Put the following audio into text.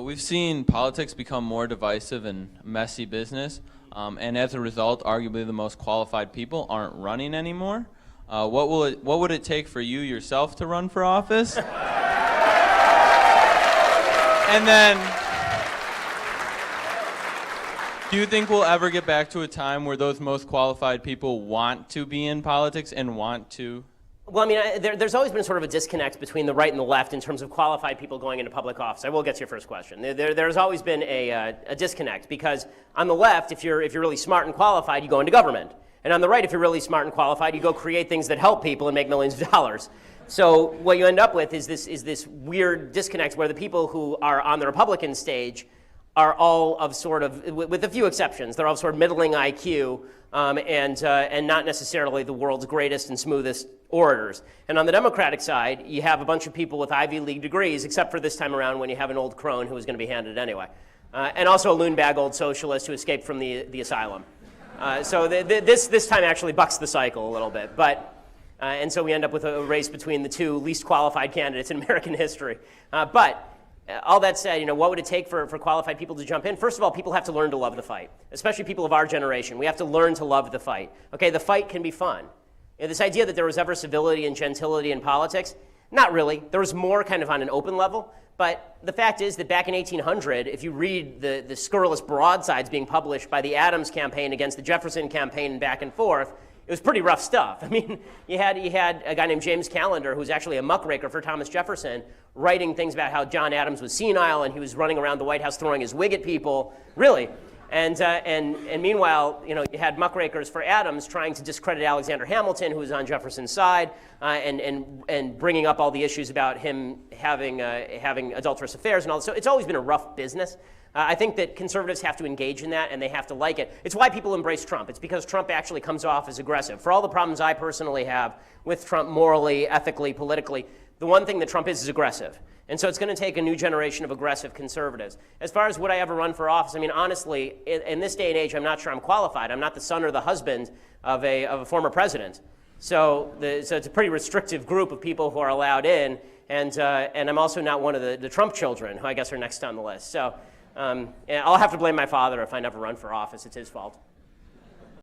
We've seen politics become more divisive and messy business, and as a result, arguably the most qualified people aren't running anymore. What would it take for you yourself to run for office? And then, do you think we'll ever get back to a time where those most qualified people want to be in politics and want to? Well, I mean, there's always been sort of a disconnect between the right and the left in terms of qualified people going into public office. I will get to your first question. There's always been a disconnect because on the left, if you're really smart and qualified, you go into government. And on the right, if you're really smart and qualified, you go create things that help people and make millions of dollars. So what you end up with is this weird disconnect where the people who are on the Republican stage are all of sort of, with a few exceptions, they're all sort of middling IQ and not necessarily the world's greatest and smoothest orators. And on the Democratic side, you have a bunch of people with Ivy League degrees, except for this time around when you have an old crone who is going to be handed anyway. And also a loon bag old socialist who escaped from the asylum. So this time actually bucks the cycle a little bit. And so we end up with a race between the two least qualified candidates in American history. But all that said, what would it take for qualified people to jump in? First of all, people have to learn to love the fight, especially people of our generation. We have to learn to love the fight. Okay, the fight can be fun. This idea that there was ever civility and gentility in politics, not really. There was more kind of on an open level. But the fact is that back in 1800, if you read the scurrilous broadsides being published by the Adams campaign against the Jefferson campaign and back and forth, it was pretty rough stuff. I mean, you had a guy named James Callender, who's actually a muckraker for Thomas Jefferson, writing things about how John Adams was senile and he was running around the White House throwing his wig at people, really. And meanwhile, you had muckrakers for Adams trying to discredit Alexander Hamilton, who was on Jefferson's side, and bringing up all the issues about him having adulterous affairs and all this. So it's always been a rough business. I think that conservatives have to engage in that, and they have to like it. It's why people embrace Trump. It's because Trump actually comes off as aggressive. For all the problems I personally have with Trump morally, ethically, politically, the one thing that Trump is aggressive. And so it's going to take a new generation of aggressive conservatives. As far as would I ever run for office, I mean, honestly, in this day and age, I'm not sure I'm qualified. I'm not the son or the husband of a former president. So it's a pretty restrictive group of people who are allowed in. And I'm also not one of the Trump children, who I guess are next on the list. So I'll have to blame my father if I never run for office. It's his fault.